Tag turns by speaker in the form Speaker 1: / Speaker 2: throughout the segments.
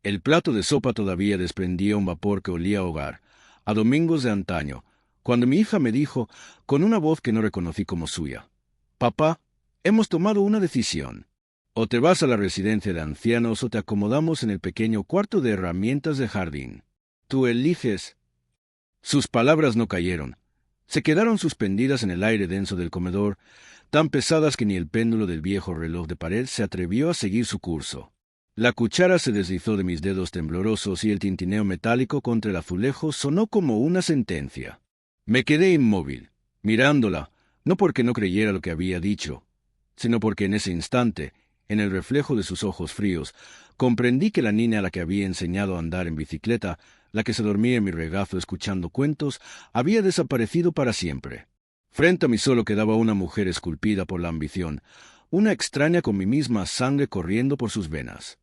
Speaker 1: El plato de sopa todavía desprendía un vapor que olía a hogar, a domingos de antaño, cuando mi hija me dijo, con una voz que no reconocí como suya: «Papá, hemos tomado una decisión. O te vas a la residencia de ancianos o te acomodamos en el pequeño cuarto de herramientas de jardín. Tú eliges». Sus palabras no cayeron. Se quedaron suspendidas en el aire denso del comedor, tan pesadas que ni el péndulo del viejo reloj de pared se atrevió a seguir su curso. La cuchara se deslizó de mis dedos temblorosos y el tintineo metálico contra el azulejo sonó como una sentencia. Me quedé inmóvil, mirándola, no porque no creyera lo que había dicho, sino porque en ese instante, en el reflejo de sus ojos fríos, comprendí que la niña a la que había enseñado a andar en bicicleta, la que se dormía en mi regazo escuchando cuentos, había desaparecido para siempre. Frente a mí solo quedaba una mujer esculpida por la ambición, una extraña con mi misma sangre corriendo por sus venas.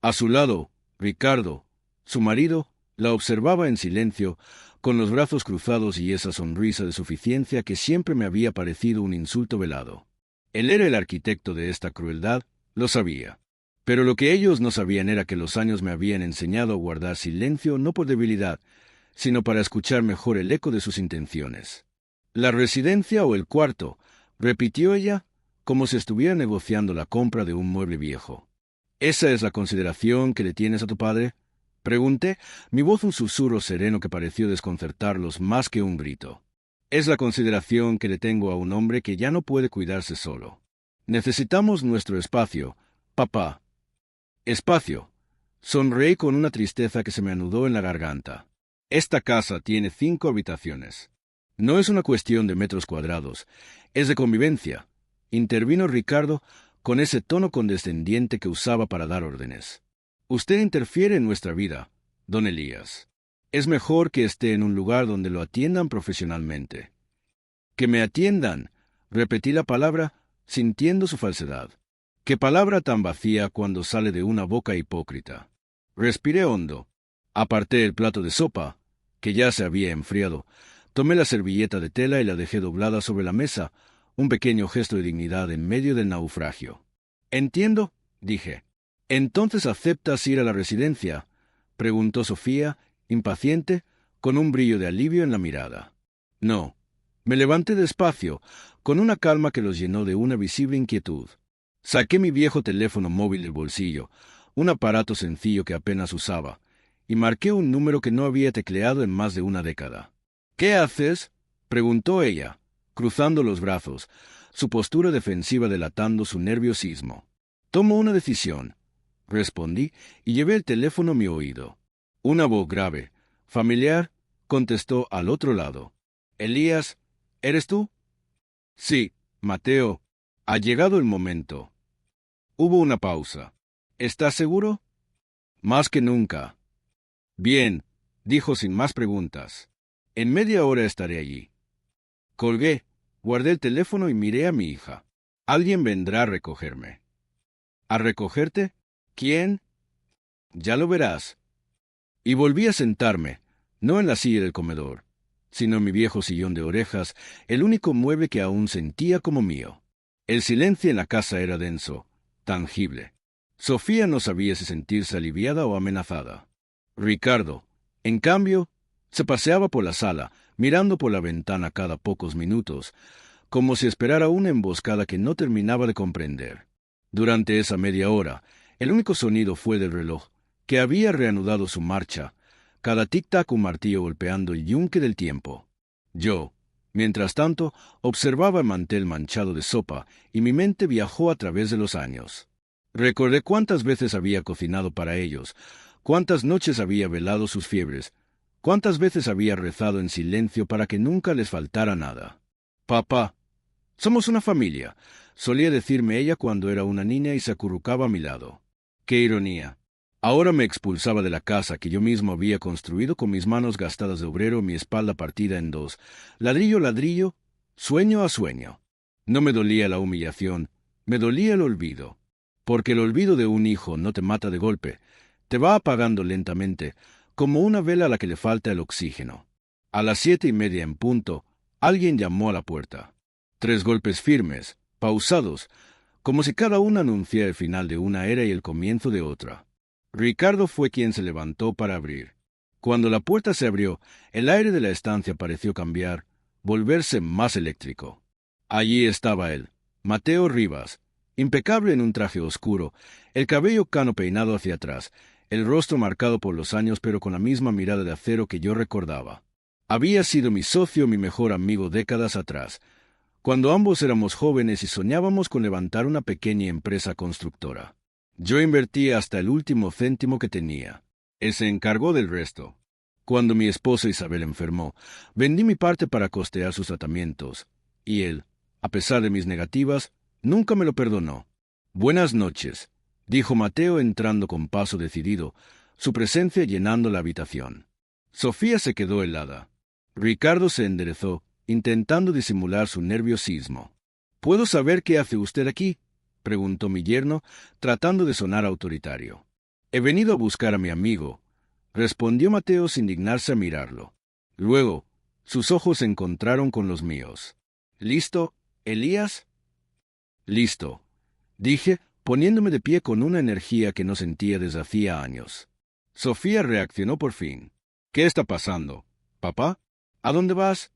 Speaker 1: A su lado, Ricardo, su marido, la observaba en silencio, con los brazos cruzados y esa sonrisa de suficiencia que siempre me había parecido un insulto velado. Él era el arquitecto de esta crueldad, lo sabía. Pero lo que ellos no sabían era que los años me habían enseñado a guardar silencio no por debilidad, sino para escuchar mejor el eco de sus intenciones. «¿La residencia o el cuarto?», repitió ella, como si estuviera negociando la compra de un mueble viejo. «¿Esa es la consideración que le tienes a tu padre?», pregunté, mi voz un susurro sereno que pareció desconcertarlos más que un grito. «Es la consideración que le tengo a un hombre que ya no puede cuidarse solo. Necesitamos nuestro espacio, papá». «Espacio». Sonreí con una tristeza que se me anudó en la garganta. «Esta casa tiene 5 habitaciones. No es una cuestión de metros cuadrados, es de convivencia», intervino Ricardo con ese tono condescendiente que usaba para dar órdenes. «Usted interfiere en nuestra vida, don Elías. Es mejor que esté en un lugar donde lo atiendan profesionalmente». «Que me atiendan», repetí la palabra, sintiendo su falsedad. «Qué palabra tan vacía cuando sale de una boca hipócrita». Respiré hondo. Aparté el plato de sopa, que ya se había enfriado. Tomé la servilleta de tela y la dejé doblada sobre la mesa, un pequeño gesto de dignidad en medio del naufragio. «Entiendo», dije. «¿Entonces aceptas ir a la residencia?», preguntó Sofía, impaciente, con un brillo de alivio en la mirada. «No». Me levanté despacio, con una calma que los llenó de una visible inquietud. Saqué mi viejo teléfono móvil del bolsillo, un aparato sencillo que apenas usaba, y marqué un número que no había tecleado en más de una década. «¿Qué haces?», preguntó ella, cruzando los brazos, su postura defensiva delatando su nerviosismo. «Tomo una decisión», respondí, y llevé el teléfono a mi oído. Una voz grave, familiar, contestó al otro lado. «Elías, ¿eres tú?». «Sí, Mateo. Ha llegado el momento». Hubo una pausa. «¿Estás seguro?». «Más que nunca». «Bien», dijo sin más preguntas. «En media hora estaré allí». Colgué, guardé el teléfono y miré a mi hija. «Alguien vendrá a recogerme». «¿A recogerte? ¿Quién?». «Ya lo verás». Y volví a sentarme, no en la silla del comedor, sino en mi viejo sillón de orejas, el único mueble que aún sentía como mío. El silencio en la casa era denso, tangible. Sofía no sabía si sentirse aliviada o amenazada. Ricardo, en cambio, se paseaba por la sala, mirando por la ventana cada pocos minutos, como si esperara una emboscada que no terminaba de comprender. Durante esa media hora, el único sonido fue del reloj, que había reanudado su marcha, cada tic-tac un martillo golpeando el yunque del tiempo. Yo, mientras tanto, observaba el mantel manchado de sopa y mi mente viajó a través de los años. Recordé cuántas veces había cocinado para ellos, cuántas noches había velado sus fiebres, cuántas veces había rezado en silencio para que nunca les faltara nada. «Papá, somos una familia», solía decirme ella cuando era una niña y se acurrucaba a mi lado. Qué ironía. Ahora me expulsaba de la casa que yo mismo había construido con mis manos gastadas de obrero y mi espalda partida en dos, ladrillo a ladrillo, sueño a sueño. No me dolía la humillación, me dolía el olvido. Porque el olvido de un hijo no te mata de golpe, te va apagando lentamente, como una vela a la que le falta el oxígeno. A las 7:30 en punto, alguien llamó a la puerta. 3 golpes firmes, pausados, como si cada uno anunciara el final de una era y el comienzo de otra. Ricardo fue quien se levantó para abrir. Cuando la puerta se abrió, el aire de la estancia pareció cambiar, volverse más eléctrico. Allí estaba él, Mateo Rivas, impecable en un traje oscuro, el cabello cano peinado hacia atrás, el rostro marcado por los años pero con la misma mirada de acero que yo recordaba. Había sido mi socio, mi mejor amigo décadas atrás, cuando ambos éramos jóvenes y soñábamos con levantar una pequeña empresa constructora. Yo invertí hasta el último céntimo que tenía. Él se encargó del resto. Cuando mi esposa Isabel enfermó, vendí mi parte para costear sus tratamientos, y él, a pesar de mis negativas, nunca me lo perdonó. «Buenas noches», dijo Mateo entrando con paso decidido, su presencia llenando la habitación. Sofía se quedó helada. Ricardo se enderezó, intentando disimular su nerviosismo. «¿Puedo saber qué hace usted aquí?», preguntó mi yerno, tratando de sonar autoritario. «He venido a buscar a mi amigo», respondió Mateo sin dignarse a mirarlo. Luego, sus ojos se encontraron con los míos. «¿Listo, Elías?» «Listo», dije, poniéndome de pie con una energía que no sentía desde hacía años. Sofía reaccionó por fin. «¿Qué está pasando, papá? ¿A dónde vas?»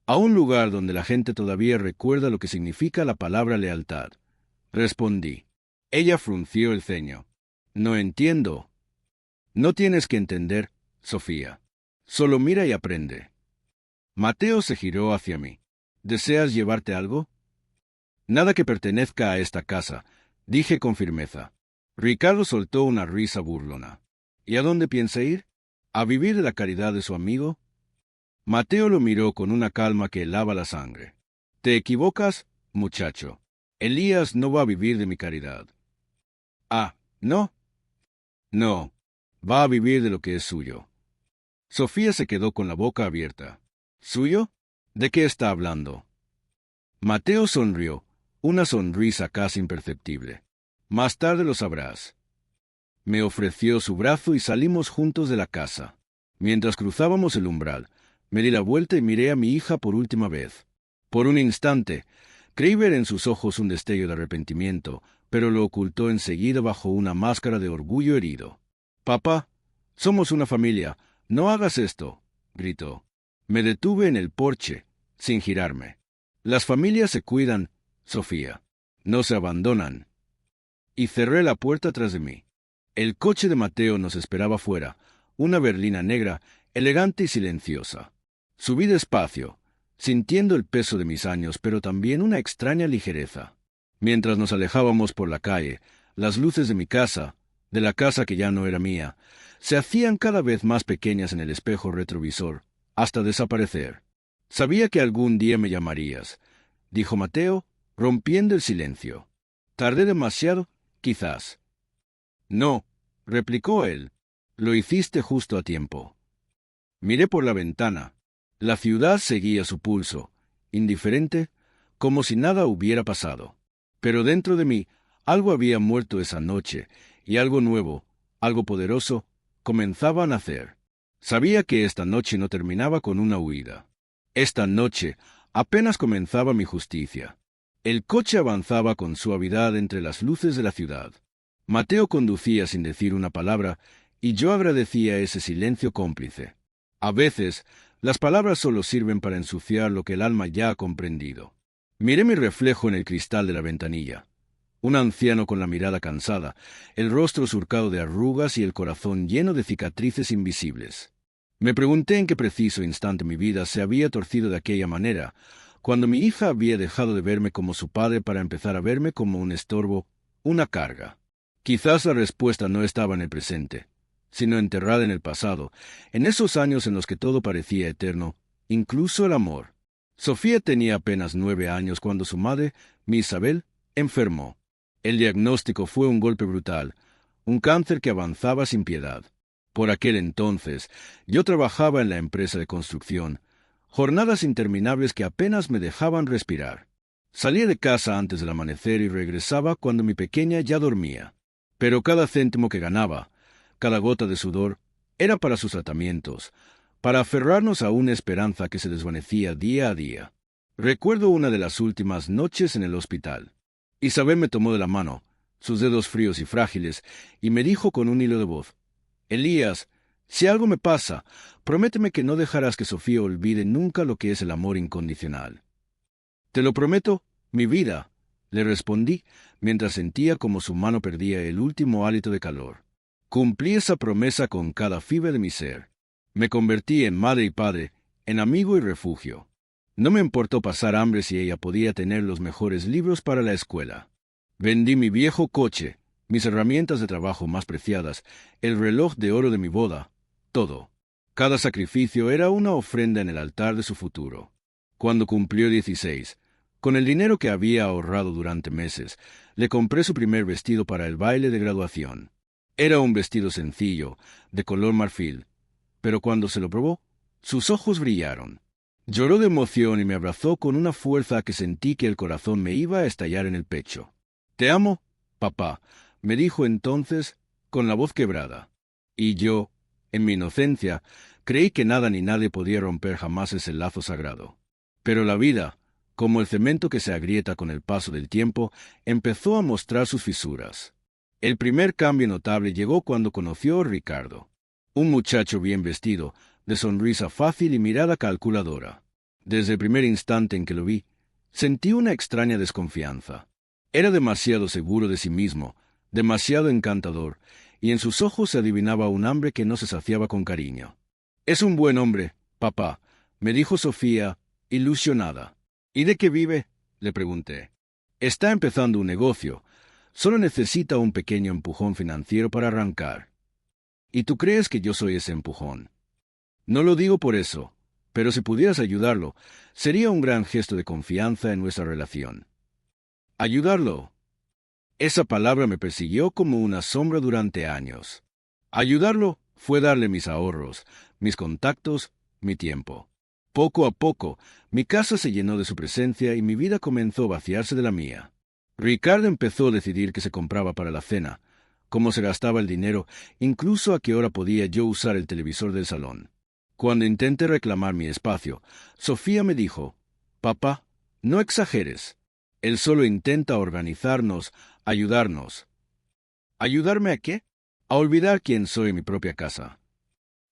Speaker 1: «A un lugar donde la gente todavía recuerda lo que significa la palabra lealtad», respondí. Ella frunció el ceño. «No entiendo». «No tienes que entender, Sofía. Solo mira y aprende». Mateo se giró hacia mí. «¿Deseas llevarte algo?» «Nada que pertenezca a esta casa», dije con firmeza. Ricardo soltó una risa burlona. «¿Y a dónde piensa ir? ¿A vivir de la caridad de su amigo?» Mateo lo miró con una calma que helaba la sangre. «Te equivocas, muchacho. Elías no va a vivir de mi caridad». «Ah, ¿no?» «No, va a vivir de lo que es suyo». Sofía se quedó con la boca abierta. «¿Suyo? ¿De qué está hablando?» Mateo sonrió, una sonrisa casi imperceptible. «Más tarde lo sabrás». Me ofreció su brazo y salimos juntos de la casa. Mientras cruzábamos el umbral, me di la vuelta y miré a mi hija por última vez. Por un instante, creí ver en sus ojos un destello de arrepentimiento, pero lo ocultó enseguida bajo una máscara de orgullo herido. «Papá, somos una familia, no hagas esto», gritó. Me detuve en el porche, sin girarme. «Las familias se cuidan, Sofía, no se abandonan». Y cerré la puerta tras de mí. El coche de Mateo nos esperaba fuera, una berlina negra, elegante y silenciosa. Subí despacio, sintiendo el peso de mis años, pero también una extraña ligereza. Mientras nos alejábamos por la calle, las luces de mi casa, de la casa que ya no era mía, se hacían cada vez más pequeñas en el espejo retrovisor, hasta desaparecer. «Sabía que algún día me llamarías», dijo Mateo, rompiendo el silencio. «Tardé demasiado, quizás». «No», replicó él, «lo hiciste justo a tiempo». Miré por la ventana. La ciudad seguía su pulso, indiferente, como si nada hubiera pasado. Pero dentro de mí, algo había muerto esa noche, y algo nuevo, algo poderoso, comenzaba a nacer. Sabía que esta noche no terminaba con una huida. Esta noche apenas comenzaba mi justicia. El coche avanzaba con suavidad entre las luces de la ciudad. Mateo conducía sin decir una palabra, y yo agradecía ese silencio cómplice. A veces, las palabras solo sirven para ensuciar lo que el alma ya ha comprendido. Miré mi reflejo en el cristal de la ventanilla. Un anciano con la mirada cansada, el rostro surcado de arrugas y el corazón lleno de cicatrices invisibles. Me pregunté en qué preciso instante mi vida se había torcido de aquella manera, cuando mi hija había dejado de verme como su padre para empezar a verme como un estorbo, una carga. Quizás la respuesta no estaba en el presente, sino enterrada en el pasado, en esos años en los que todo parecía eterno, incluso el amor. Sofía tenía apenas 9 años cuando su madre, mi Isabel, enfermó. El diagnóstico fue un golpe brutal, un cáncer que avanzaba sin piedad. Por aquel entonces, yo trabajaba en la empresa de construcción, jornadas interminables que apenas me dejaban respirar. Salía de casa antes del amanecer y regresaba cuando mi pequeña ya dormía. Pero cada céntimo que ganaba, cada gota de sudor, era para sus tratamientos, para aferrarnos a una esperanza que se desvanecía día a día. Recuerdo una de las últimas noches en el hospital. Isabel me tomó de la mano, sus dedos fríos y frágiles, y me dijo con un hilo de voz: «Elías, si algo me pasa, prométeme que no dejarás que Sofía olvide nunca lo que es el amor incondicional». «Te lo prometo, mi vida», le respondí, mientras sentía como su mano perdía el último hálito de calor. Cumplí esa promesa con cada fibra de mi ser. Me convertí en madre y padre, en amigo y refugio. No me importó pasar hambre si ella podía tener los mejores libros para la escuela. Vendí mi viejo coche, mis herramientas de trabajo más preciadas, el reloj de oro de mi boda, todo. Cada sacrificio era una ofrenda en el altar de su futuro. Cuando cumplió 16, con el dinero que había ahorrado durante meses, le compré su primer vestido para el baile de graduación. Era un vestido sencillo, de color marfil, pero cuando se lo probó, sus ojos brillaron. Lloró de emoción y me abrazó con una fuerza que sentí que el corazón me iba a estallar en el pecho. «Te amo, papá», me dijo entonces, con la voz quebrada. Y yo, en mi inocencia, creí que nada ni nadie podía romper jamás ese lazo sagrado. Pero la vida, como el cemento que se agrieta con el paso del tiempo, empezó a mostrar sus fisuras. El primer cambio notable llegó cuando conoció a Ricardo. Un muchacho bien vestido, de sonrisa fácil y mirada calculadora. Desde el primer instante en que lo vi, sentí una extraña desconfianza. Era demasiado seguro de sí mismo, demasiado encantador, y en sus ojos se adivinaba un hambre que no se saciaba con cariño. «Es un buen hombre, papá», me dijo Sofía, ilusionada. «¿Y de qué vive?», le pregunté. «Está empezando un negocio. Solo necesita un pequeño empujón financiero para arrancar». «¿Y tú crees que yo soy ese empujón?». «No lo digo por eso, pero si pudieras ayudarlo, sería un gran gesto de confianza en nuestra relación». «Ayudarlo». Esa palabra me persiguió como una sombra durante años. Ayudarlo fue darle mis ahorros, mis contactos, mi tiempo. Poco a poco, mi casa se llenó de su presencia y mi vida comenzó a vaciarse de la mía. Ricardo empezó a decidir qué se compraba para la cena, cómo se gastaba el dinero, incluso a qué hora podía yo usar el televisor del salón. Cuando intenté reclamar mi espacio, Sofía me dijo: «Papá, no exageres. Él solo intenta organizarnos, ayudarnos». ¿Ayudarme a qué? A olvidar quién soy en mi propia casa.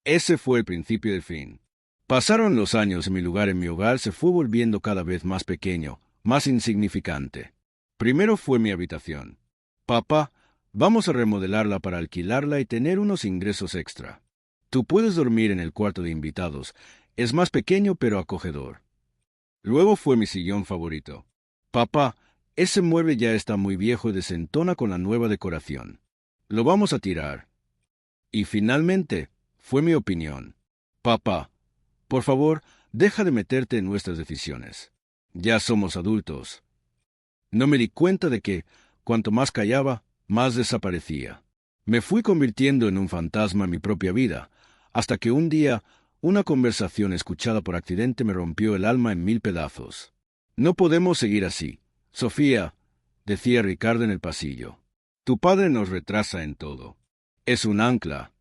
Speaker 1: Ese fue el principio del fin. Pasaron los años y mi lugar en mi hogar se fue volviendo cada vez más pequeño, más insignificante. Primero fue mi habitación. «Papá, vamos a remodelarla para alquilarla y tener unos ingresos extra. Tú puedes dormir en el cuarto de invitados. Es más pequeño pero acogedor». Luego fue mi sillón favorito. «Papá, ese mueble ya está muy viejo y desentona con la nueva decoración. Lo vamos a tirar». Y finalmente, fue mi opinión. «Papá, por favor, deja de meterte en nuestras decisiones. Ya somos adultos». No me di cuenta de que, cuanto más callaba, más desaparecía. Me fui convirtiendo en un fantasma en mi propia vida, hasta que un día, una conversación escuchada por accidente me rompió el alma en 1000 pedazos. «No podemos seguir así. Sofía», decía Ricardo en el pasillo. «Tu padre nos retrasa en todo. Es un ancla».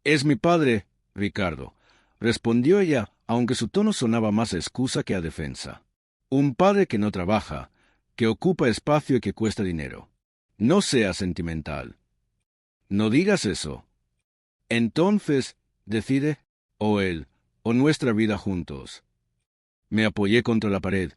Speaker 1: «Es mi padre, Ricardo», respondió ella, aunque su tono sonaba más a excusa que a defensa. «Un padre que no trabaja, que ocupa espacio y que cuesta dinero. No seas sentimental». «No digas eso». «Entonces, decide, o él, o nuestra vida juntos». Me apoyé contra la pared,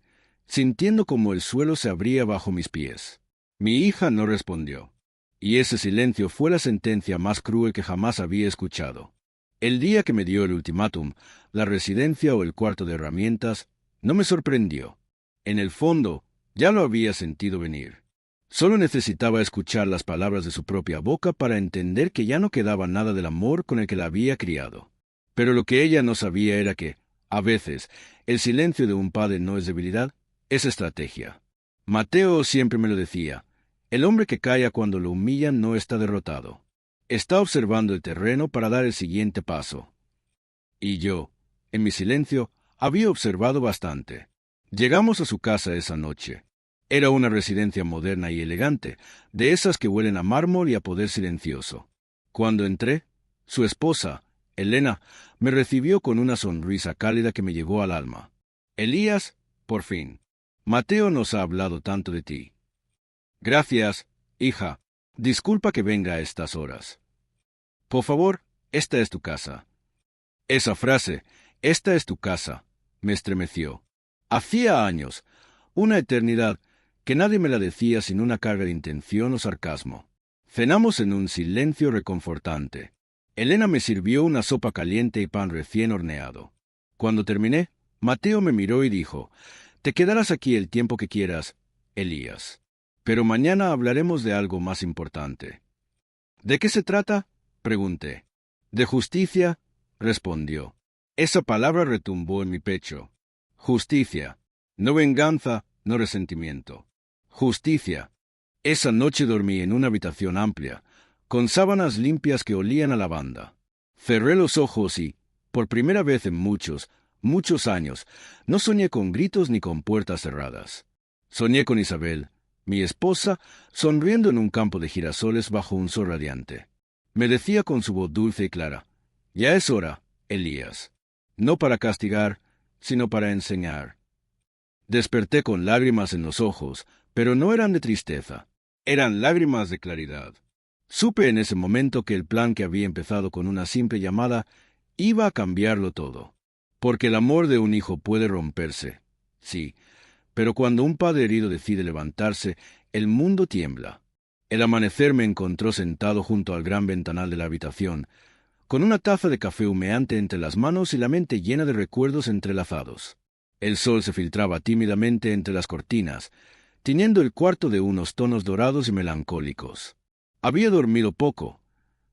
Speaker 1: sintiendo como el suelo se abría bajo mis pies. Mi hija no respondió, y ese silencio fue la sentencia más cruel que jamás había escuchado. El día que me dio el ultimátum, la residencia o el cuarto de herramientas, no me sorprendió. En el fondo, ya lo había sentido venir. Solo necesitaba escuchar las palabras de su propia boca para entender que ya no quedaba nada del amor con el que la había criado. Pero lo que ella no sabía era que, a veces, el silencio de un padre no es debilidad, es estrategia. Mateo siempre me lo decía: el hombre que calla cuando lo humillan no está derrotado. Está observando el terreno para dar el siguiente paso. Y yo, en mi silencio, había observado bastante. Llegamos a su casa esa noche. Era una residencia moderna y elegante, de esas que huelen a mármol y a poder silencioso. Cuando entré, su esposa, Elena, me recibió con una sonrisa cálida que me llegó al alma. «Elías, por fin. Mateo nos ha hablado tanto de ti». «Gracias», Hija, disculpa que venga a estas horas. Por favor, esta es tu casa. Esa frase, esta es tu casa, me estremeció. Hacía años, una eternidad, que nadie me la decía sin una carga de intención o sarcasmo. Cenamos en un silencio reconfortante. Elena me sirvió una sopa caliente y pan recién horneado. Cuando terminé, Mateo me miró y dijo: «Te quedarás aquí el tiempo que quieras, Elías. Pero mañana hablaremos de algo más importante». «¿De qué se trata?», pregunté. «De justicia», respondió. Esa palabra retumbó en mi pecho. Justicia. No venganza, no resentimiento. Justicia. Esa noche dormí en una habitación amplia, con sábanas limpias que olían a lavanda. Cerré los ojos y, por primera vez en muchos, muchos años, no soñé con gritos ni con puertas cerradas. Soñé con Isabel, mi esposa, sonriendo en un campo de girasoles bajo un sol radiante. Me decía con su voz dulce y clara: «Ya es hora, Elías. No para castigar, sino para enseñar». Desperté con lágrimas en los ojos, pero no eran de tristeza. Eran lágrimas de claridad. Supe en ese momento que el plan que había empezado con una simple llamada iba a cambiarlo todo. Porque el amor de un hijo puede romperse, sí, pero cuando un padre herido decide levantarse, el mundo tiembla. El amanecer me encontró sentado junto al gran ventanal de la habitación, con una taza de café humeante entre las manos y la mente llena de recuerdos entrelazados. El sol se filtraba tímidamente entre las cortinas, tiñendo el cuarto de unos tonos dorados y melancólicos. Había dormido poco,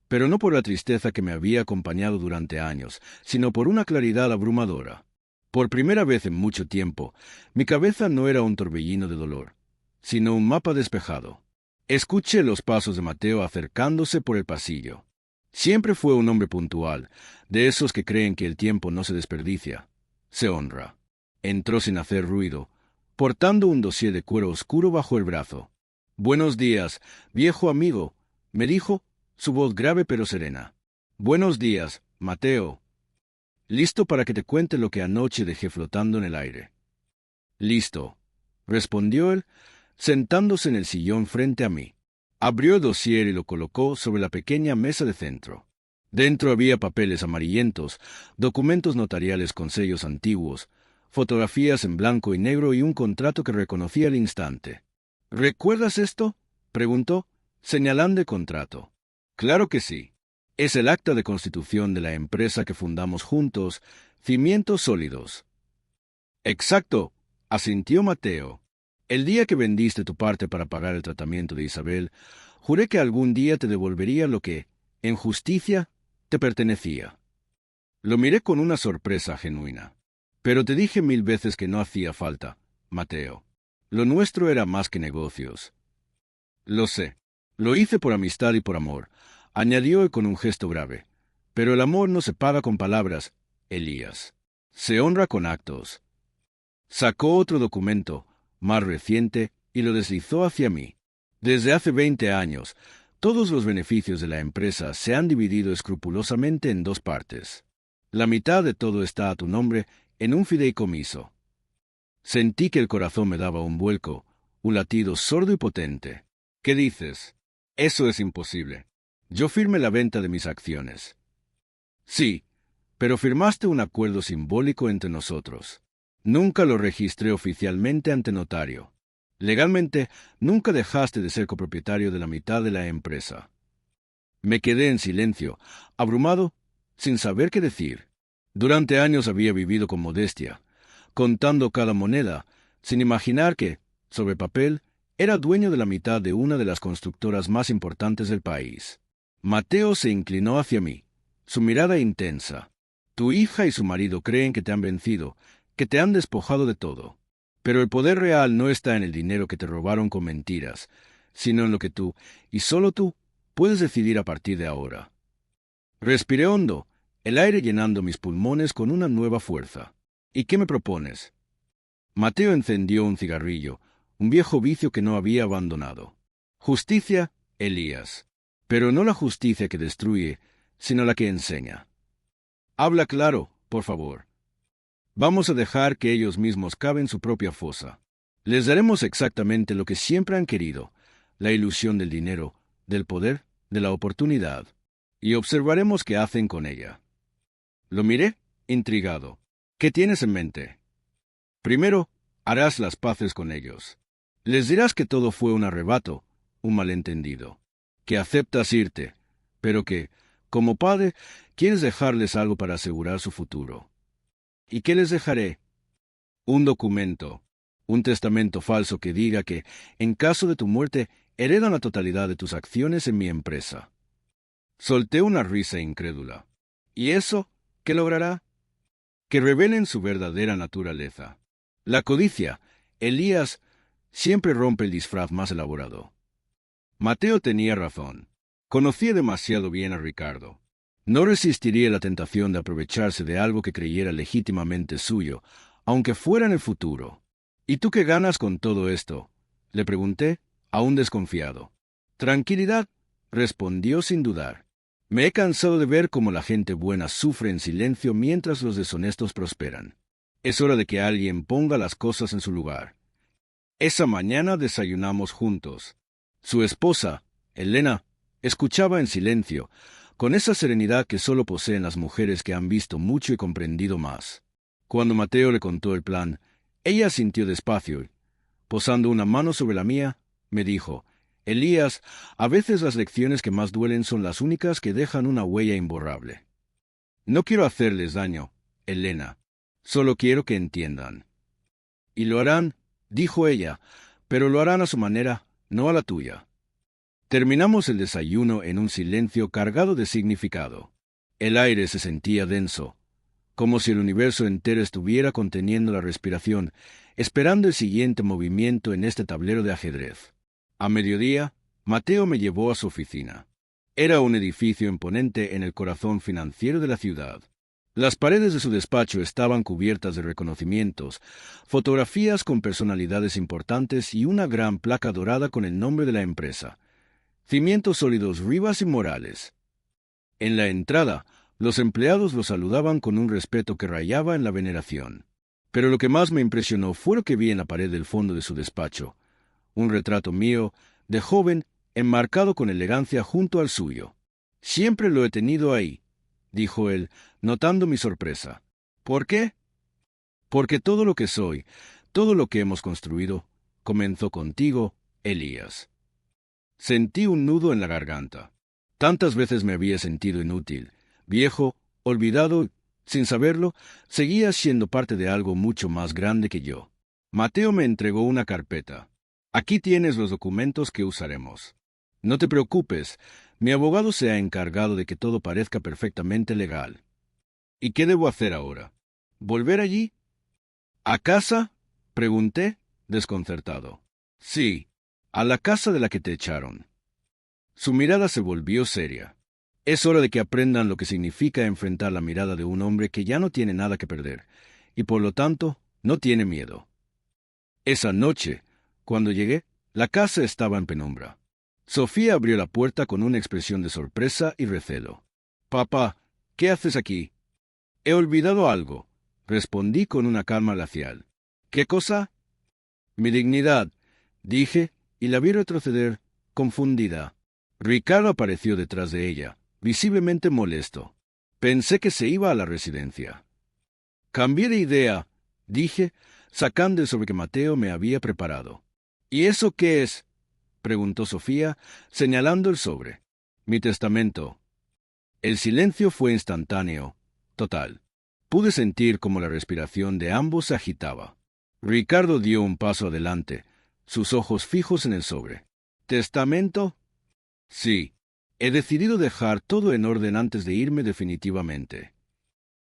Speaker 1: pero no por la tristeza que me había acompañado durante años, sino por una claridad abrumadora. Por primera vez en mucho tiempo, mi cabeza no era un torbellino de dolor, sino un mapa despejado. Escuché los pasos de Mateo acercándose por el pasillo. Siempre fue un hombre puntual, de esos que creen que el tiempo no se desperdicia, se honra. Entró sin hacer ruido, portando un dossier de cuero oscuro bajo el brazo. «Buenos días, viejo amigo», me dijo, su voz grave pero serena. «Buenos días, Mateo. ¿Listo para que te cuente lo que anoche dejé flotando en el aire?» «Listo», respondió él, sentándose en el sillón frente a mí. Abrió el dossier y lo colocó sobre la pequeña mesa de centro. Dentro había papeles amarillentos, documentos notariales con sellos antiguos, fotografías en blanco y negro y un contrato que reconocí al instante. «¿Recuerdas esto?», preguntó, señalando el contrato. «Claro que sí. Es el acta de constitución de la empresa que fundamos juntos, Cimientos Sólidos». «Exacto», asintió Mateo. «El día que vendiste tu parte para pagar el tratamiento de Isabel, juré que algún día te devolvería lo que, en justicia, te pertenecía». Lo miré con una sorpresa genuina. «Pero te dije 1000 veces que no hacía falta, Mateo. Lo nuestro era más que negocios». «Lo sé. Lo hice por amistad y por amor», añadió con un gesto grave. «Pero el amor no se paga con palabras, Elías. Se honra con actos». Sacó otro documento, más reciente, y lo deslizó hacia mí. «Desde hace 20 años, todos los beneficios de la empresa se han dividido escrupulosamente en 2 partes. La mitad de todo está a tu nombre en un fideicomiso». Sentí que el corazón me daba un vuelco, un latido sordo y potente. «¿Qué dices? Eso es imposible. Yo firmé la venta de mis acciones». «Sí, pero firmaste un acuerdo simbólico entre nosotros. Nunca lo registré oficialmente ante notario. Legalmente, nunca dejaste de ser copropietario de la mitad de la empresa». Me quedé en silencio, abrumado, sin saber qué decir. Durante años había vivido con modestia, contando cada moneda, sin imaginar que, sobre papel, era dueño de la mitad de una de las constructoras más importantes del país. Mateo se inclinó hacia mí, su mirada intensa. «Tu hija y su marido creen que te han vencido, que te han despojado de todo. Pero el poder real no está en el dinero que te robaron con mentiras, sino en lo que tú, y solo tú, puedes decidir a partir de ahora». Respiré hondo, el aire llenando mis pulmones con una nueva fuerza. «¿Y qué me propones?». Mateo encendió un cigarrillo, un viejo vicio que no había abandonado. «Justicia, Elías, pero no la justicia que destruye, sino la que enseña». «Habla claro, por favor. Vamos a dejar que ellos mismos caven su propia fosa. Les daremos exactamente lo que siempre han querido, la ilusión del dinero, del poder, de la oportunidad, y observaremos qué hacen con ella. Lo miré, intrigado. ¿Qué tienes en mente? Primero, harás las paces con ellos. Les dirás que todo fue un arrebato, un malentendido, que aceptas irte, pero que, como padre, quieres dejarles algo para asegurar su futuro. ¿Y qué les dejaré? Un documento, un testamento falso que diga que, en caso de tu muerte, heredan la totalidad de tus acciones en mi empresa. Solté una risa incrédula. ¿Y eso qué logrará? Que revelen su verdadera naturaleza. La codicia, Elías, siempre rompe el disfraz más elaborado. Mateo tenía razón. Conocía demasiado bien a Ricardo. No resistiría la tentación de aprovecharse de algo que creyera legítimamente suyo, aunque fuera en el futuro. ¿Y tú qué ganas con todo esto?, le pregunté, aún desconfiado. Tranquilidad, respondió sin dudar. Me he cansado de ver cómo la gente buena sufre en silencio mientras los deshonestos prosperan. Es hora de que alguien ponga las cosas en su lugar. Esa mañana desayunamos juntos. Su esposa, Elena, escuchaba en silencio, con esa serenidad que solo poseen las mujeres que han visto mucho y comprendido más. Cuando Mateo le contó el plan, ella sintió despacio y, posando una mano sobre la mía, me dijo: Elías, a veces las lecciones que más duelen son las únicas que dejan una huella imborrable. No quiero hacerles daño, Elena. Solo quiero que entiendan. Y lo harán, dijo ella, pero lo harán a su manera, no a la tuya. Terminamos el desayuno en un silencio cargado de significado. El aire se sentía denso, como si el universo entero estuviera conteniendo la respiración, esperando el siguiente movimiento en este tablero de ajedrez. A mediodía, Mateo me llevó a su oficina. Era un edificio imponente en el corazón financiero de la ciudad. Las paredes de su despacho estaban cubiertas de reconocimientos, fotografías con personalidades importantes y una gran placa dorada con el nombre de la empresa. Cimientos sólidos, Rivas y Morales. En la entrada, los empleados lo saludaban con un respeto que rayaba en la veneración. Pero lo que más me impresionó fue lo que vi en la pared del fondo de su despacho. Un retrato mío, de joven, enmarcado con elegancia junto al suyo. Siempre lo he tenido ahí, dijo él, notando mi sorpresa. ¿Por qué? Porque todo lo que soy, todo lo que hemos construido, comenzó contigo, Elías. Sentí un nudo en la garganta. Tantas veces me había sentido inútil, viejo, olvidado, sin saberlo, seguía siendo parte de algo mucho más grande que yo. Mateo me entregó una carpeta. Aquí tienes los documentos que usaremos. No te preocupes, mi abogado se ha encargado de que todo parezca perfectamente legal. ¿Y qué debo hacer ahora? ¿Volver allí? ¿A casa?, pregunté, desconcertado. Sí, a la casa de la que te echaron. Su mirada se volvió seria. Es hora de que aprendan lo que significa enfrentar la mirada de un hombre que ya no tiene nada que perder, y por lo tanto no tiene miedo. Esa noche, cuando llegué, la casa estaba en penumbra. Sofía abrió la puerta con una expresión de sorpresa y recelo. «Papá, ¿qué haces aquí?» «He olvidado algo», respondí con una calma glacial. «¿Qué cosa?» «Mi dignidad», dije, y la vi retroceder, confundida. Ricardo apareció detrás de ella, visiblemente molesto. Pensé que se iba a la residencia. «Cambié de idea», dije, sacando el sobre que Mateo me había preparado. «¿Y eso qué es?», preguntó Sofía, señalando el sobre. «Mi testamento». El silencio fue instantáneo, total. Pude sentir cómo la respiración de ambos se agitaba. Ricardo dio un paso adelante, sus ojos fijos en el sobre. «¿Testamento?» «Sí. He decidido dejar todo en orden antes de irme definitivamente».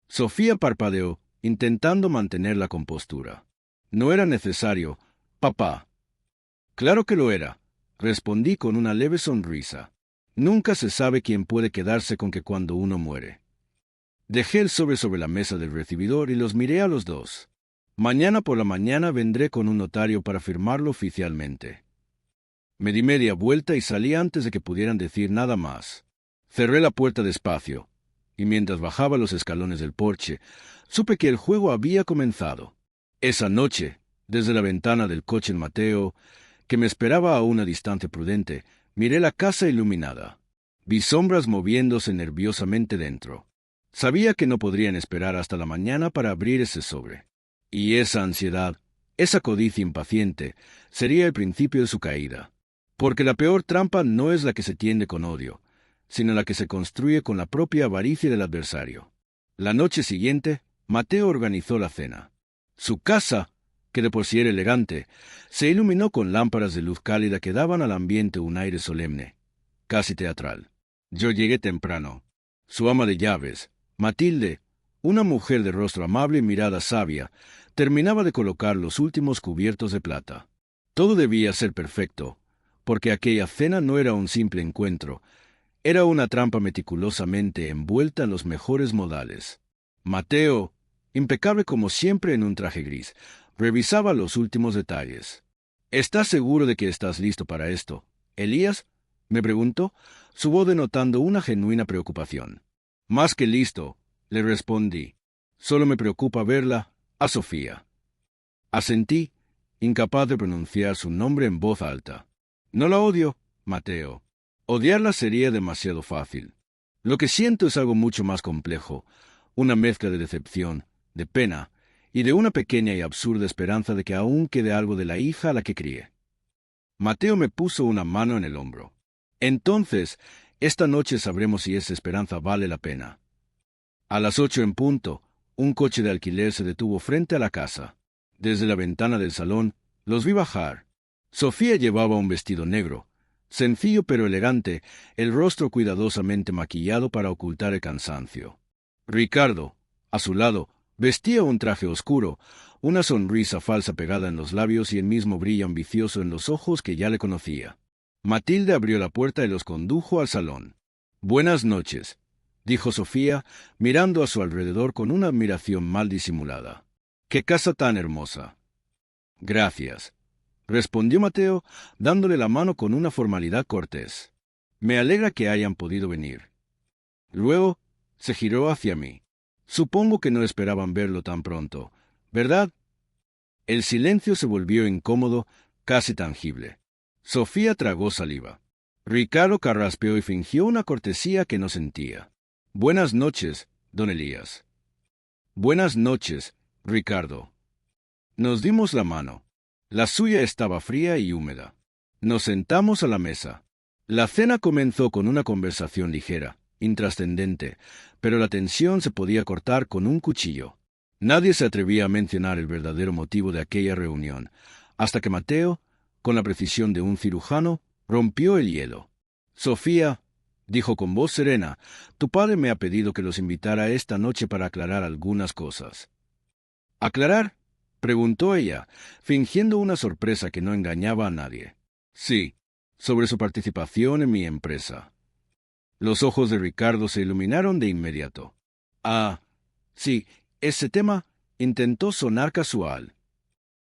Speaker 1: Sofía parpadeó, intentando mantener la compostura. «No era necesario, papá». «Claro que lo era», respondí con una leve sonrisa. «Nunca se sabe quién puede quedarse con que cuando uno muere». Dejé el sobre la mesa del recibidor y los miré a los dos. «Mañana por la mañana vendré con un notario para firmarlo oficialmente». Me di media vuelta y salí antes de que pudieran decir nada más. Cerré la puerta despacio, y mientras bajaba los escalones del porche, supe que el juego había comenzado. Esa noche, desde la ventana del coche de Mateo, que me esperaba a una distancia prudente, miré la casa iluminada. Vi sombras moviéndose nerviosamente dentro. Sabía que no podrían esperar hasta la mañana para abrir ese sobre. Y esa ansiedad, esa codicia impaciente, sería el principio de su caída. Porque la peor trampa no es la que se tiende con odio, sino la que se construye con la propia avaricia del adversario. La noche siguiente, Mateo organizó la cena. Su casa, que de por sí era elegante, se iluminó con lámparas de luz cálida que daban al ambiente un aire solemne, casi teatral. Yo llegué temprano. Su ama de llaves, Matilde, una mujer de rostro amable y mirada sabia, terminaba de colocar los últimos cubiertos de plata. Todo debía ser perfecto, porque aquella cena no era un simple encuentro, era una trampa meticulosamente envuelta en los mejores modales. Mateo, impecable como siempre en un traje gris, revisaba los últimos detalles. ¿Estás seguro de que estás listo para esto, Elías?, me preguntó, su voz denotando una genuina preocupación. Más que listo, le respondí. Solo me preocupa verla, a Sofía. Asentí, incapaz de pronunciar su nombre en voz alta. No la odio, Mateo. Odiarla sería demasiado fácil. Lo que siento es algo mucho más complejo, una mezcla de decepción, de pena, y de una pequeña y absurda esperanza de que aún quede algo de la hija a la que crié. Mateo me puso una mano en el hombro. Entonces, esta noche sabremos si esa esperanza vale la pena. A las 8 en punto, un coche de alquiler se detuvo frente a la casa. Desde la ventana del salón, los vi bajar. Sofía llevaba un vestido negro, sencillo pero elegante, el rostro cuidadosamente maquillado para ocultar el cansancio. Ricardo, a su lado, vestía un traje oscuro, una sonrisa falsa pegada en los labios y el mismo brillo ambicioso en los ojos que ya le conocía. Matilde abrió la puerta y los condujo al salón. «Buenas noches», dijo Sofía, mirando a su alrededor con una admiración mal disimulada. «¡Qué casa tan hermosa!». «Gracias», respondió Mateo, dándole la mano con una formalidad cortés. «Me alegra que hayan podido venir». Luego se giró hacia mí. «Supongo que no esperaban verlo tan pronto, ¿verdad?». El silencio se volvió incómodo, casi tangible. Sofía tragó saliva. Ricardo carraspeó y fingió una cortesía que no sentía. «Buenas noches, don Elías». «Buenas noches, Ricardo». Nos dimos la mano. La suya estaba fría y húmeda. Nos sentamos a la mesa. La cena comenzó con una conversación ligera, intrascendente, pero la tensión se podía cortar con un cuchillo. Nadie se atrevía a mencionar el verdadero motivo de aquella reunión, hasta que Mateo, con la precisión de un cirujano, rompió el hielo. «Sofía», dijo con voz serena, «tu padre me ha pedido que los invitara esta noche para aclarar algunas cosas». «¿Aclarar?», preguntó ella, fingiendo una sorpresa que no engañaba a nadie. «Sí, sobre su participación en mi empresa». Los ojos de Ricardo se iluminaron de inmediato. «Ah, sí, ese tema», intentó sonar casual.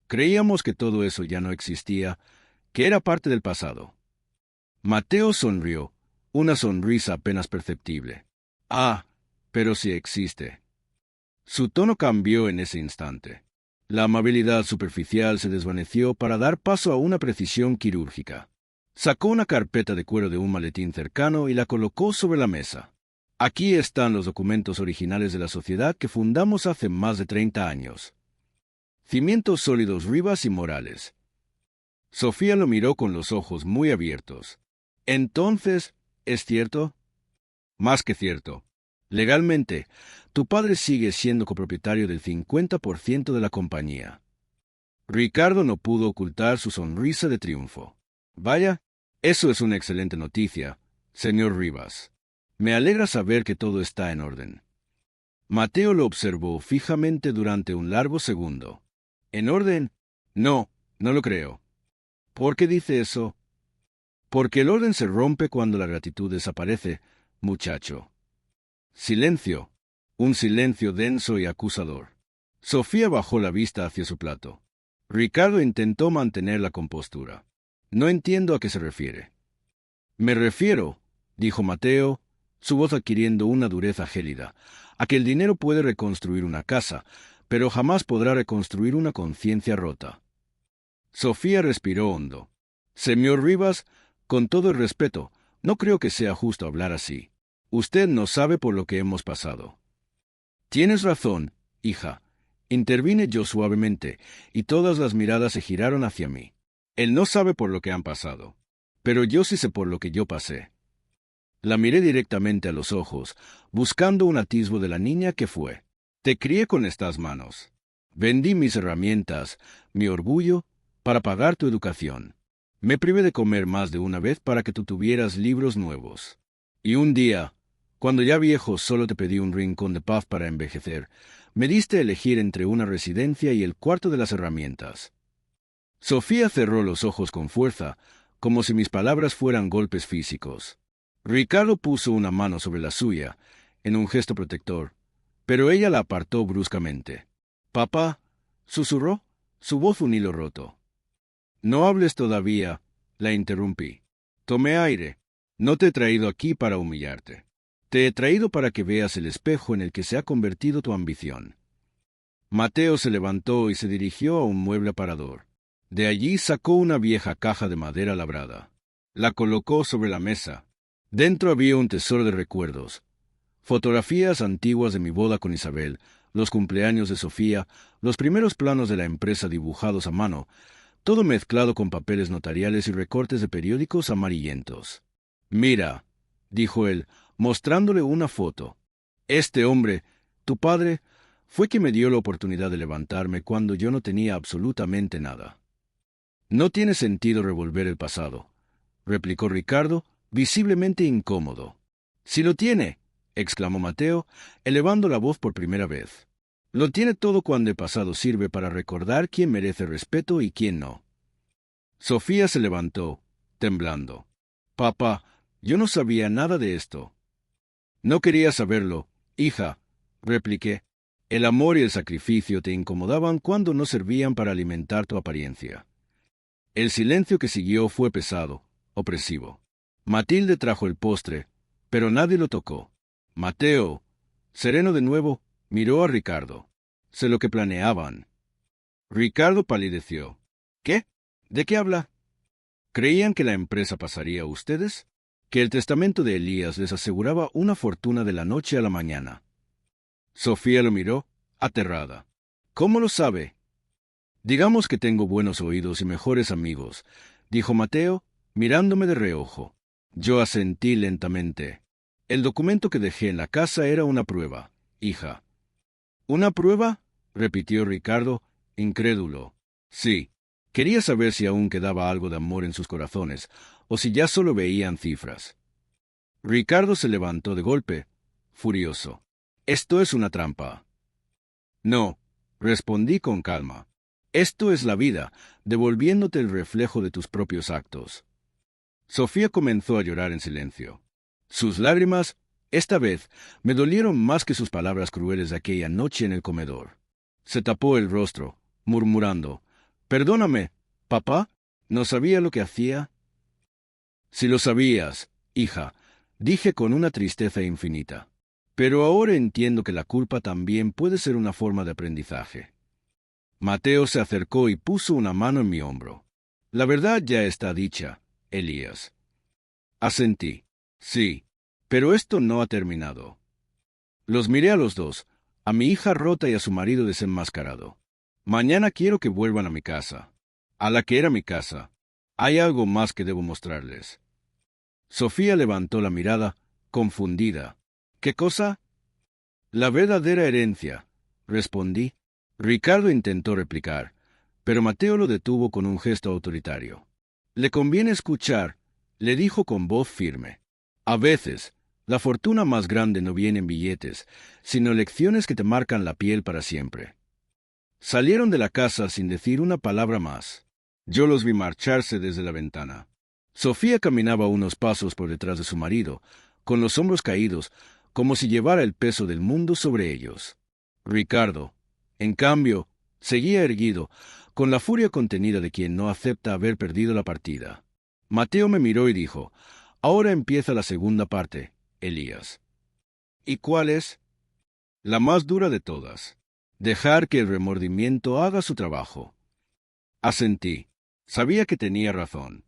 Speaker 1: Creíamos que todo eso ya no existía, que era parte del pasado. Mateo sonrió, una sonrisa apenas perceptible. «Ah, pero sí existe». Su tono cambió en ese instante. La amabilidad superficial se desvaneció para dar paso a una precisión quirúrgica. Sacó una carpeta de cuero de un maletín cercano y la colocó sobre la mesa. «Aquí están los documentos originales de la sociedad que fundamos hace más de 30 años. Cimientos sólidos Rivas y Morales». Sofía lo miró con los ojos muy abiertos. «Entonces, ¿es cierto?». «Más que cierto. Legalmente, tu padre sigue siendo copropietario del 50% de la compañía». Ricardo no pudo ocultar su sonrisa de triunfo. «Vaya, eso es una excelente noticia, señor Rivas. Me alegra saber que todo está en orden». Mateo lo observó fijamente durante un largo segundo. «¿En orden? No, no lo creo». «¿Por qué dice eso?». «Porque el orden se rompe cuando la gratitud desaparece, muchacho». Silencio. Un silencio denso y acusador. Sofía bajó la vista hacia su plato. Ricardo intentó mantener la compostura. «No entiendo a qué se refiere». «Me refiero», dijo Mateo, su voz adquiriendo una dureza gélida, «a que el dinero puede reconstruir una casa, pero jamás podrá reconstruir una conciencia rota». Sofía respiró hondo. Señor Rivas, con todo el respeto, no creo que sea justo hablar así. Usted no sabe por lo que hemos pasado. Tienes razón, hija. Intervine yo suavemente, y todas las miradas se giraron hacia mí. Él no sabe por lo que han pasado, pero yo sí sé por lo que yo pasé. La miré directamente a los ojos, buscando un atisbo de la niña que fue. Te crié con estas manos. Vendí mis herramientas, mi orgullo, para pagar tu educación. Me privé de comer más de una vez para que tú tuvieras libros nuevos. Y un día, cuando ya viejo solo te pedí un rincón de paz para envejecer, me diste a elegir entre una residencia y el cuarto de las herramientas. Sofía cerró los ojos con fuerza, como si mis palabras fueran golpes físicos. Ricardo puso una mano sobre la suya, en un gesto protector, pero ella la apartó bruscamente. «Papá», susurró, su voz un hilo roto. «No hables todavía», la interrumpí. Tomé aire. «No te he traído aquí para humillarte. Te he traído para que veas el espejo en el que se ha convertido tu ambición». Mateo se levantó y se dirigió a un mueble aparador. De allí sacó una vieja caja de madera labrada. La colocó sobre la mesa. Dentro había un tesoro de recuerdos. Fotografías antiguas de mi boda con Isabel, los cumpleaños de Sofía, los primeros planos de la empresa dibujados a mano, todo mezclado con papeles notariales y recortes de periódicos amarillentos. «Mira», dijo él, mostrándole una foto. «Este hombre, tu padre, fue quien me dio la oportunidad de levantarme cuando yo no tenía absolutamente nada». «No tiene sentido revolver el pasado», replicó Ricardo, visiblemente incómodo. «Sí lo tiene», exclamó Mateo, elevando la voz por primera vez. «Lo tiene todo cuando el pasado sirve para recordar quién merece respeto y quién no». Sofía se levantó, temblando. «Papá, yo no sabía nada de esto». «No quería saberlo, hija», repliqué. «El amor y el sacrificio te incomodaban cuando no servían para alimentar tu apariencia». El silencio que siguió fue pesado, opresivo. Matilde trajo el postre, pero nadie lo tocó. Mateo, sereno de nuevo, miró a Ricardo. Sé lo que planeaban. Ricardo palideció. ¿Qué? ¿De qué habla? ¿Creían que la empresa pasaría a ustedes? ¿Que el testamento de Elías les aseguraba una fortuna de la noche a la mañana? Sofía lo miró, aterrada. ¿Cómo lo sabe? Digamos que tengo buenos oídos y mejores amigos, dijo Mateo, mirándome de reojo. Yo asentí lentamente. El documento que dejé en la casa era una prueba, hija. ¿Una prueba? Repitió Ricardo, incrédulo. Sí. Quería saber si aún quedaba algo de amor en sus corazones, o si ya solo veían cifras. Ricardo se levantó de golpe, furioso. Esto es una trampa. No, respondí con calma. Esto es la vida, devolviéndote el reflejo de tus propios actos. Sofía comenzó a llorar en silencio. Sus lágrimas, esta vez, me dolieron más que sus palabras crueles de aquella noche en el comedor. Se tapó el rostro, murmurando, «Perdóname, papá, ¿no sabía lo que hacía?» «Si lo sabías, hija», dije con una tristeza infinita. «Pero ahora entiendo que la culpa también puede ser una forma de aprendizaje». Mateo se acercó y puso una mano en mi hombro. «La verdad ya está dicha, Elías». Asentí. «Sí, pero esto no ha terminado». Los miré a los dos, a mi hija rota y a su marido desenmascarado. «Mañana quiero que vuelvan a mi casa, a la que era mi casa. Hay algo más que debo mostrarles». Sofía levantó la mirada, confundida. «¿Qué cosa?» «La verdadera herencia», respondí. Ricardo intentó replicar, pero Mateo lo detuvo con un gesto autoritario. «Le conviene escuchar», le dijo con voz firme. «A veces, la fortuna más grande no viene en billetes, sino lecciones que te marcan la piel para siempre». Salieron de la casa sin decir una palabra más. Yo los vi marcharse desde la ventana. Sofía caminaba unos pasos por detrás de su marido, con los hombros caídos, como si llevara el peso del mundo sobre ellos. Ricardo, en cambio, seguía erguido, con la furia contenida de quien no acepta haber perdido la partida. Mateo me miró y dijo, «Ahora empieza la segunda parte, Elías». «¿Y cuál es?» «La más dura de todas. Dejar que el remordimiento haga su trabajo». Asentí. Sabía que tenía razón.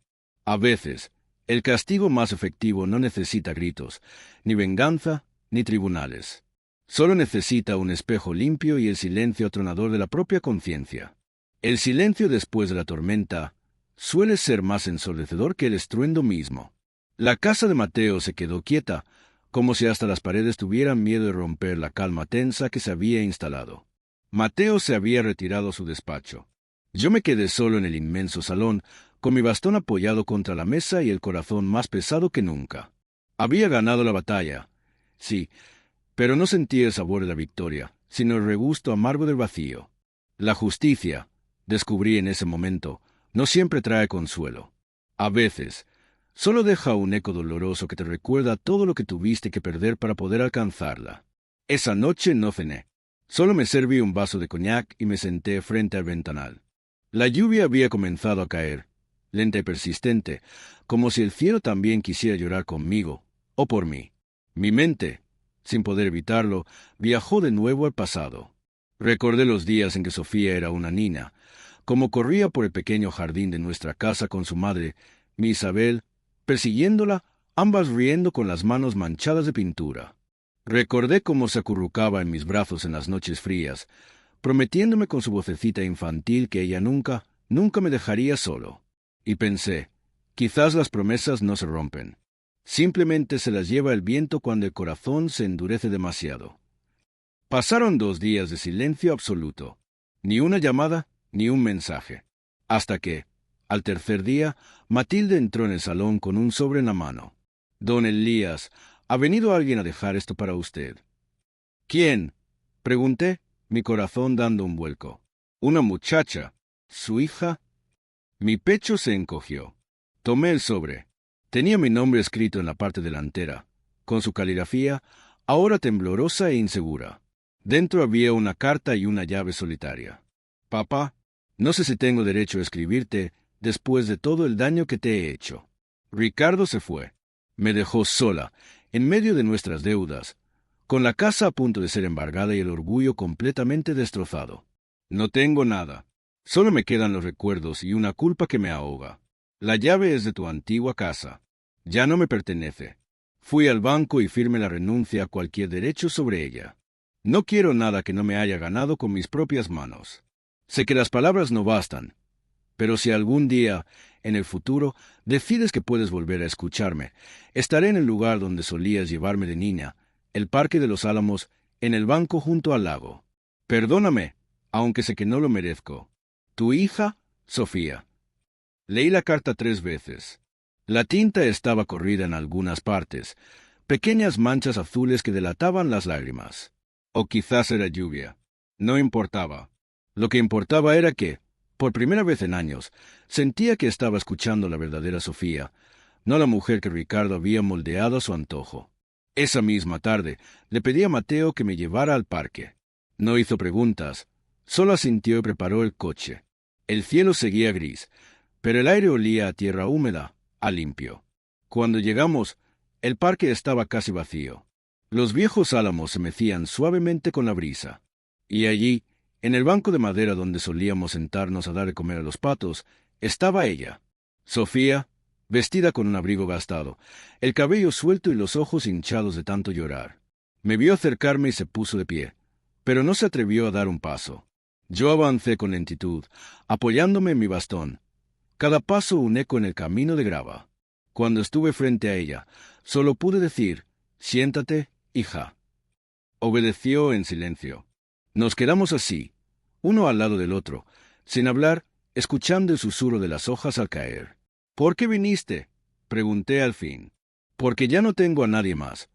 Speaker 1: A veces, el castigo más efectivo no necesita gritos, ni venganza, ni tribunales. Solo necesita un espejo limpio y el silencio atronador de la propia conciencia. El silencio después de la tormenta suele ser más ensordecedor que el estruendo mismo. La casa de Mateo se quedó quieta, como si hasta las paredes tuvieran miedo de romper la calma tensa que se había instalado. Mateo se había retirado a su despacho. Yo me quedé solo en el inmenso salón, con mi bastón apoyado contra la mesa y el corazón más pesado que nunca. Había ganado la batalla, sí, pero no sentí el sabor de la victoria, sino el regusto amargo del vacío. La justicia, descubrí en ese momento, no siempre trae consuelo. A veces, solo deja un eco doloroso que te recuerda todo lo que tuviste que perder para poder alcanzarla. Esa noche no cené. Solo me serví un vaso de coñac y me senté frente al ventanal. La lluvia había comenzado a caer, lenta y persistente, como si el cielo también quisiera llorar conmigo, o por mí. Mi mente, sin poder evitarlo, viajó de nuevo al pasado. Recordé los días en que Sofía era una niña, como corría por el pequeño jardín de nuestra casa con su madre, mi Isabel, persiguiéndola, ambas riendo con las manos manchadas de pintura. Recordé cómo se acurrucaba en mis brazos en las noches frías, prometiéndome con su vocecita infantil que ella nunca, nunca me dejaría solo. Y pensé, quizás las promesas no se rompen. Simplemente se las lleva el viento cuando el corazón se endurece demasiado. Pasaron 2 días de silencio absoluto. Ni una llamada, ni un mensaje. Hasta que, al tercer día, Matilde entró en el salón con un sobre en la mano. «Don Elías, ¿ha venido alguien a dejar esto para usted?» «¿Quién?», pregunté, mi corazón dando un vuelco. «Una muchacha. ¿Su hija?» Mi pecho se encogió. Tomé el sobre. Tenía mi nombre escrito en la parte delantera, con su caligrafía, ahora temblorosa e insegura. Dentro había una carta y una llave solitaria. «Papá, no sé si tengo derecho a escribirte después de todo el daño que te he hecho». Ricardo se fue. Me dejó sola, en medio de nuestras deudas, con la casa a punto de ser embargada y el orgullo completamente destrozado. No tengo nada. Solo me quedan los recuerdos y una culpa que me ahoga. La llave es de tu antigua casa. Ya no me pertenece. Fui al banco y firmé la renuncia a cualquier derecho sobre ella. No quiero nada que no me haya ganado con mis propias manos. Sé que las palabras no bastan, pero si algún día, en el futuro, decides que puedes volver a escucharme, estaré en el lugar donde solías llevarme de niña, el Parque de los Álamos, en el banco junto al lago. Perdóname, aunque sé que no lo merezco. Tu hija, Sofía. Leí la carta 3 veces. La tinta estaba corrida en algunas partes, pequeñas manchas azules que delataban las lágrimas. O quizás era lluvia. No importaba. Lo que importaba era que, por primera vez en años, sentía que estaba escuchando la verdadera Sofía, no la mujer que Ricardo había moldeado a su antojo. Esa misma tarde, le pedí a Mateo que me llevara al parque. No hizo preguntas, solo asintió y preparó el coche. El cielo seguía gris, pero el aire olía a tierra húmeda, a limpio. Cuando llegamos, el parque estaba casi vacío. Los viejos álamos se mecían suavemente con la brisa. Y allí, en el banco de madera donde solíamos sentarnos a dar de comer a los patos, estaba ella. Sofía, vestida con un abrigo gastado, el cabello suelto y los ojos hinchados de tanto llorar. Me vio acercarme y se puso de pie, pero no se atrevió a dar un paso. Yo avancé con lentitud, apoyándome en mi bastón. Cada paso un eco en el camino de grava. Cuando estuve frente a ella, solo pude decir, «Siéntate, hija». Obedeció en silencio. Nos quedamos así, uno al lado del otro, sin hablar, escuchando el susurro de las hojas al caer. «¿Por qué viniste?», pregunté al fin. «Porque ya no tengo a nadie más»,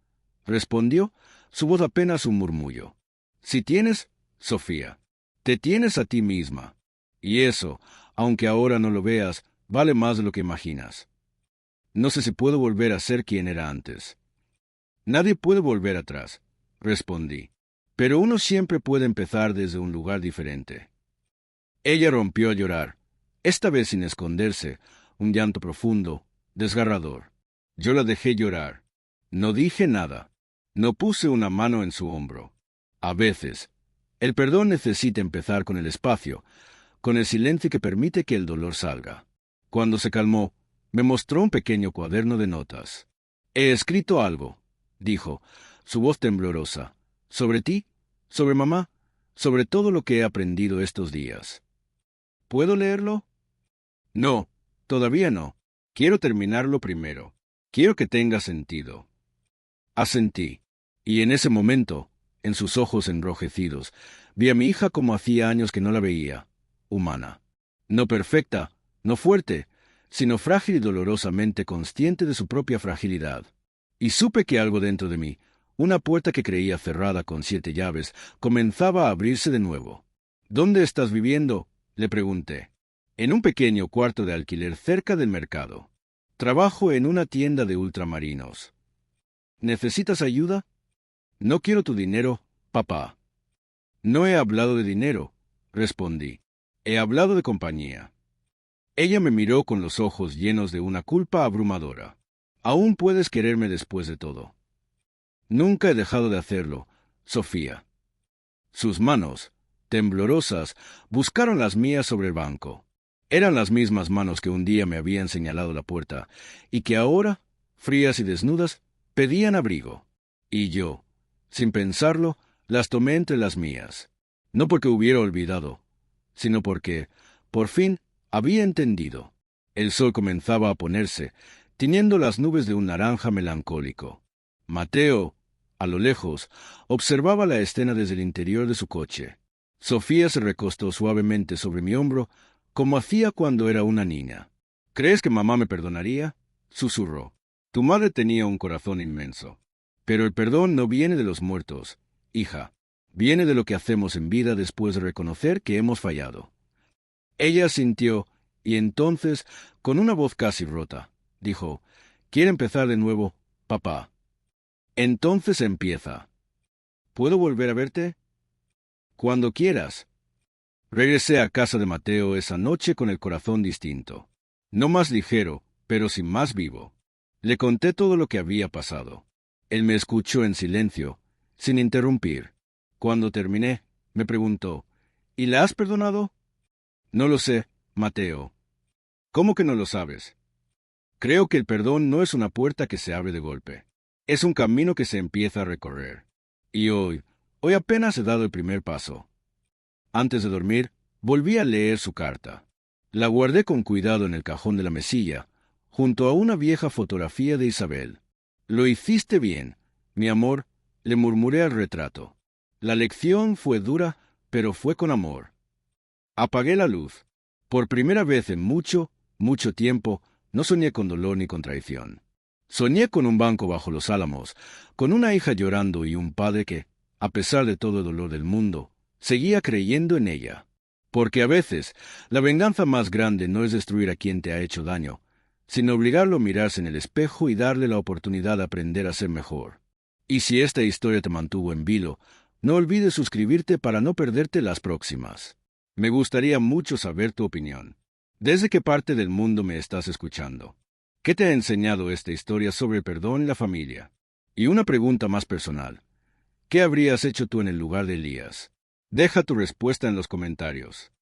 Speaker 1: respondió, su voz apenas un murmullo. «Si tienes, Sofía, te tienes a ti misma. Y eso, aunque ahora no lo veas, vale más de lo que imaginas. No sé si puedo volver a ser quien era antes». «Nadie puede volver atrás», respondí. «Pero uno siempre puede empezar desde un lugar diferente». Ella rompió a llorar, esta vez sin esconderse, un llanto profundo, desgarrador. Yo la dejé llorar. No dije nada. No puse una mano en su hombro. A veces, el perdón necesita empezar con el espacio, con el silencio que permite que el dolor salga. Cuando se calmó, Me mostró un pequeño cuaderno de notas. He escrito algo, dijo, su voz temblorosa. Sobre ti, sobre mamá, sobre todo lo que he aprendido estos días. ¿Puedo leerlo? No, todavía no. Quiero terminarlo primero. Quiero que tenga sentido. Asentí. Y en ese momento, en sus ojos enrojecidos, vi a mi hija como hacía años que no la veía, humana. No perfecta, no fuerte, sino frágil y dolorosamente consciente de su propia fragilidad. Y supe que algo dentro de mí, una puerta que creía cerrada con 7 llaves, comenzaba a abrirse de nuevo. ¿Dónde estás viviendo?, le pregunté. En un pequeño cuarto de alquiler cerca del mercado. Trabajo en una tienda de ultramarinos. ¿Necesitas ayuda? No quiero tu dinero, papá. No he hablado de dinero, respondí. He hablado de compañía. Ella me miró con los ojos llenos de una culpa abrumadora. Aún puedes quererme después de todo. Nunca he dejado de hacerlo, Sofía. Sus manos, temblorosas, buscaron las mías sobre el banco. Eran las mismas manos que un día me habían señalado la puerta, y que ahora, frías y desnudas, pedían abrigo. Y yo, sin pensarlo, las tomé entre las mías. No porque hubiera olvidado, sino porque, por fin, había entendido. El sol comenzaba a ponerse, tiñendo las nubes de un naranja melancólico. Mateo, a lo lejos, observaba la escena desde el interior de su coche. Sofía se recostó suavemente sobre mi hombro, como hacía cuando era una niña. ¿Crees que mamá me perdonaría?, susurró. Tu madre tenía un corazón inmenso. Pero el perdón no viene de los muertos, hija. Viene de lo que hacemos en vida después de reconocer que hemos fallado. Ella asintió, y entonces, con una voz casi rota, dijo, ¿quiere empezar de nuevo, papá? Entonces empieza. ¿Puedo volver a verte? Cuando quieras. Regresé a casa de Mateo esa noche con el corazón distinto. No más ligero, pero sin más vivo. Le conté todo lo que había pasado. Él me escuchó en silencio, sin interrumpir. Cuando terminé, me preguntó, ¿y la has perdonado? No lo sé, Mateo. ¿Cómo que no lo sabes? Creo que el perdón no es una puerta que se abre de golpe. Es un camino que se empieza a recorrer. Y hoy apenas he dado el primer paso. Antes de dormir, volví a leer su carta. La guardé con cuidado en el cajón de la mesilla, junto a una vieja fotografía de Isabel. Lo hiciste bien, mi amor, le murmuré al retrato. La lección fue dura, pero fue con amor. Apagué la luz. Por primera vez en mucho, mucho tiempo, no soñé con dolor ni con traición. Soñé con un banco bajo los álamos, con una hija llorando y un padre que, a pesar de todo el dolor del mundo, seguía creyendo en ella. Porque a veces, la venganza más grande no es destruir a quien te ha hecho daño, sino obligarlo a mirarse en el espejo y darle la oportunidad de aprender a ser mejor. Y si esta historia te mantuvo en vilo, no olvides suscribirte para no perderte las próximas. Me gustaría mucho saber tu opinión. ¿Desde qué parte del mundo me estás escuchando? ¿Qué te ha enseñado esta historia sobre el perdón y la familia? Y una pregunta más personal. ¿Qué habrías hecho tú en el lugar de Elías? Deja tu respuesta en los comentarios.